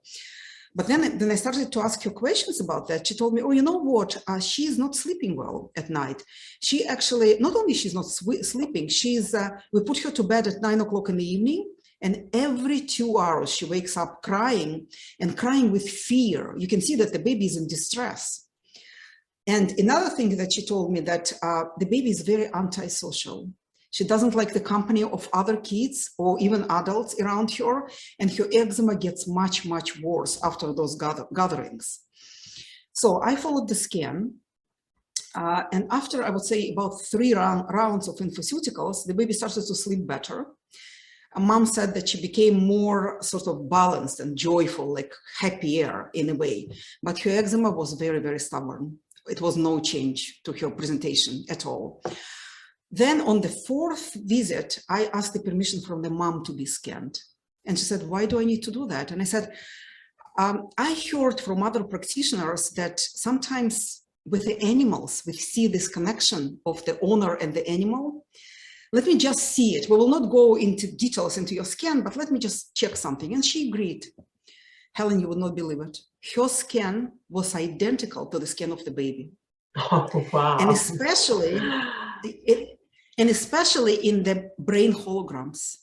But then I started to ask her questions about that. She told me, oh, you know what? She is not sleeping well at night. She actually, not only she's not sleeping, we put her to bed at 9 o'clock in the evening, and every 2 hours she wakes up crying, and crying with fear. You can see that the baby is in distress. And another thing that she told me, that the baby is very antisocial. She doesn't like the company of other kids or even adults around her, and her eczema gets much, much worse after those gatherings. So I followed the scan, and after, I would say, about 3 rounds of infoceuticals, the baby started to sleep better. Mom said that she became more sort of balanced and joyful, like happier in a way, but her eczema was very, very stubborn. It was no change to her presentation at all. Then on the 4th visit, I asked the permission from the mom to be scanned. And she said, why do I need to do that? And I said, I heard from other practitioners that sometimes with the animals, we see this connection of the owner and the animal. Let me just see it. We will not go into details into your scan, but let me just check something. And she agreed. Helen, you would not believe it. Her scan was identical to the scan of the baby.
Oh, wow.
And especially in the brain holograms.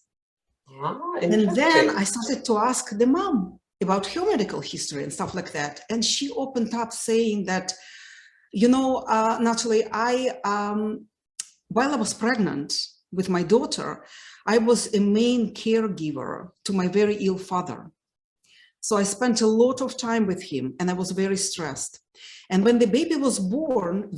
And then I started to ask the mom about her medical history and stuff like that. And she opened up saying that, you know, Natalie, while I was pregnant with my daughter, I was a main caregiver to my very ill father. So I spent a lot of time with him and I was very stressed. And when the baby was born,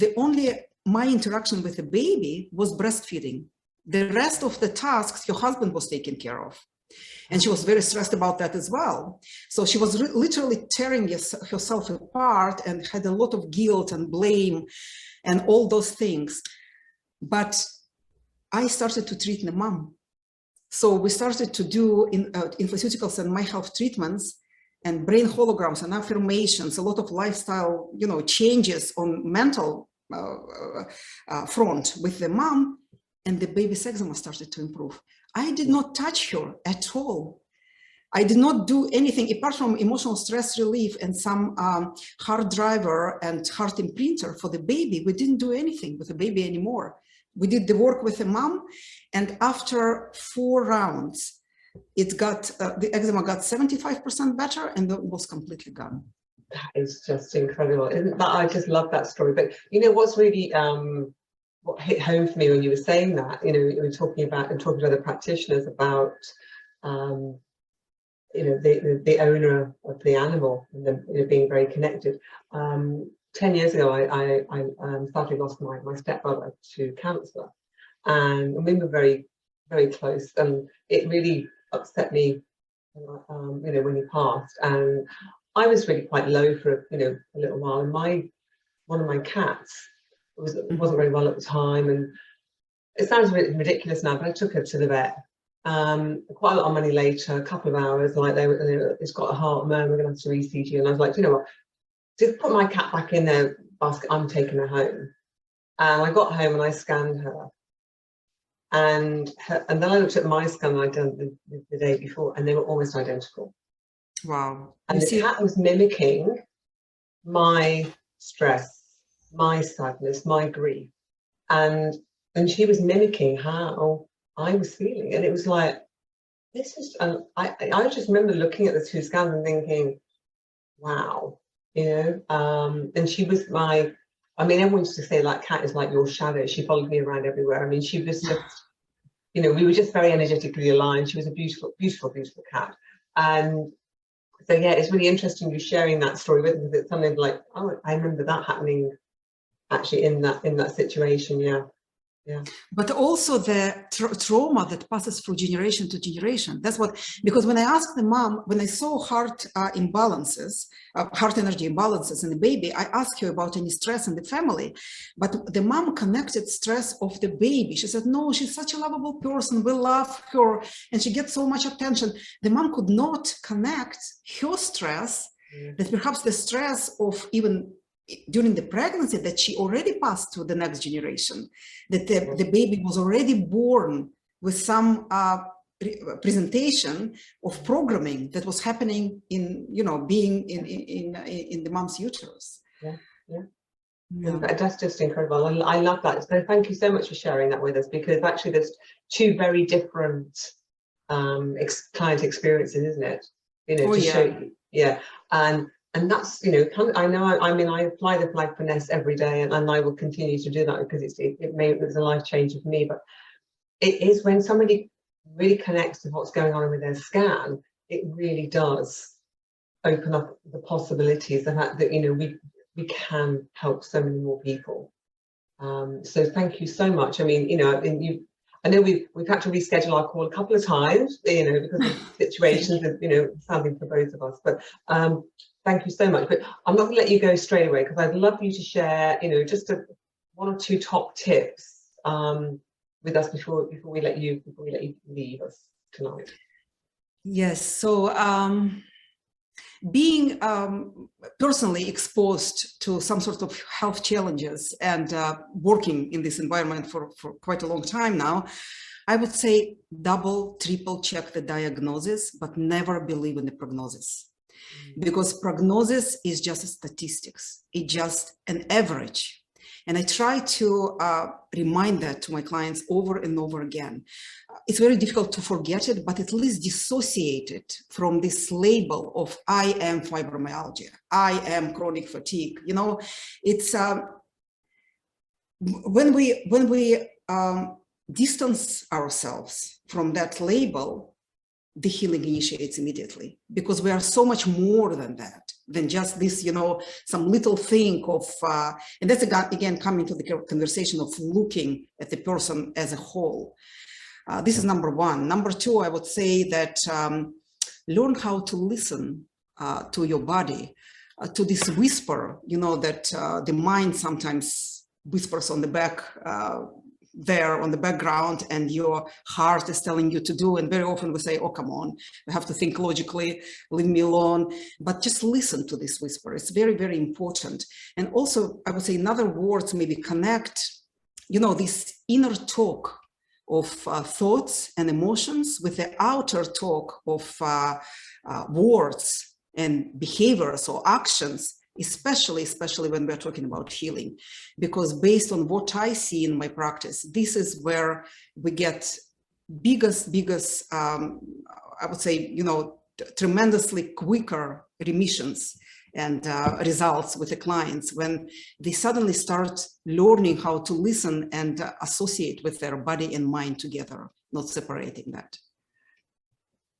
my interaction with the baby was breastfeeding. The rest of the tasks, your husband was taking care of. And she was very stressed about that as well. So she was literally tearing herself apart and had a lot of guilt and blame and all those things. But I started to treat the mom. So we started to do infoceuticals and my health treatments and brain holograms and affirmations, a lot of lifestyle, you know, changes on mental front with the mom, and the baby's eczema started to improve. I did not touch her at all. I did not do anything apart from emotional stress relief and some heart driver and heart imprinter for the baby. We didn't do anything with the baby anymore. We did the work with the mom, and after 4 rounds, it got the eczema got 75% better, and it was completely gone.
That is just incredible, isn't that? I just love that story. But you know what's really what hit home for me when you were saying that, you know, you were talking to other practitioners about you know, the owner of the animal and them, you know, being very connected. 10 years ago, I sadly lost my stepbrother to cancer, and we were very, very close, and it really upset me you know, when you passed, and I was really quite low for, you know, a little while, and one of my cats wasn't very well at the time, and it sounds a bit ridiculous now, but I took her to the vet. Quite a lot of money later, a couple of hours, like it's got a heart murmur, we're going to have to ECG, and I was like, you know what, just put my cat back in the basket, I'm taking her home. And I got home and I scanned her, and then I looked at my scan I'd done the day before, and they were almost identical.
Wow.
And the cat was mimicking my stress, my sadness, my grief, and she was mimicking how I was feeling, and it was like, this is. I just remember looking at the two scans and thinking, wow, you know. And she was my. I mean, everyone used to say like, cat is like your shadow. She followed me around everywhere. I mean, she was just, you know, we were just very energetically aligned. She was a beautiful, beautiful, beautiful cat. And so, yeah, it's really interesting you sharing that story with me, because it's something like, oh, I remember that happening actually in that situation. Yeah. Yeah.
But also the trauma that passes through generation to generation. That's what, because when I asked the mom, when I saw heart imbalances, heart energy imbalances in the baby, I asked her about any stress in the family. But the mom connected stress of the baby. She said, no, she's such a lovable person. We love her and she gets so much attention. The mom could not connect her stress, that perhaps the stress of even during the pregnancy that she already passed to the next generation, that the baby was already born with some presentation of programming that was happening in, you know, being in the mom's uterus.
Yeah, yeah. Yeah. That's just incredible. I love that. So thank you so much for sharing that with us, because actually there's two very different client experiences, isn't it? You know, show you, yeah. And that's, you know, I know, I mean, I apply the flag for NES every day, and I will continue to do that, because it was a life change for me. But it is when somebody really connects to what's going on with their scan, it really does open up the possibilities, the fact that, you know, we can help so many more people. So thank you so much. I mean, you know, I know we've had to reschedule our call a couple of times, you know, because of situations of, you know, something for both of us. But thank you so much. But I'm not going to let you go straight away, because I'd love you to share, you know, just one or two top tips with us before we let you leave us tonight.
Yes. So being personally exposed to some sort of health challenges and working in this environment for quite a long time now, I would say double, triple check the diagnosis, but never believe in the prognosis. Because prognosis is just statistics. It's just an average. And I try to remind that to my clients over and over again. It's very difficult to forget it, but at least dissociate it from this label of I am fibromyalgia, I am chronic fatigue. You know, it's when we distance ourselves from that label, the healing initiates immediately, because we are so much more than that, than just this, you know, some little thing of, and that's again coming to the conversation of looking at the person as a whole. This is number one. Number two, I would say that learn how to listen to your body, to this whisper, you know, that the mind sometimes whispers on the back, there on the background, and your heart is telling you to do. And very often we say, oh, come on, we have to think logically, leave me alone. But just listen to this whisper. It's very, very important. And also, I would say, in other words, maybe connect, you know, this inner talk of thoughts and emotions with the outer talk of words and behaviors or actions, especially when we're talking about healing. Because based on what I see in my practice, this is where we get biggest, I would say, you know, tremendously quicker remissions and results with the clients when they suddenly start learning how to listen and associate with their body and mind together, not separating that.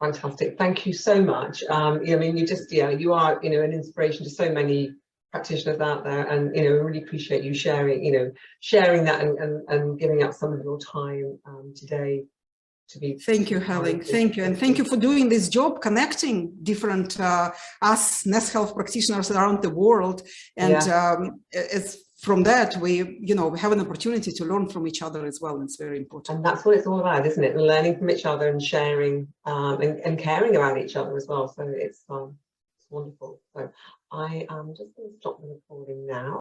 Fantastic. Thank you so much. I mean, you are, you know, an inspiration to so many practitioners out there, and, you know, I really appreciate you sharing that and giving up some of your time today to be.
Thank you, Helen. Thank you. And thank you for doing this job, connecting different us NES Health practitioners around the world. And it's from that, we have an opportunity to learn from each other as well. It's very important.
And that's what it's all about, isn't it? Learning from each other and sharing and caring about each other as well. So it's wonderful. So I am just going to stop the recording now.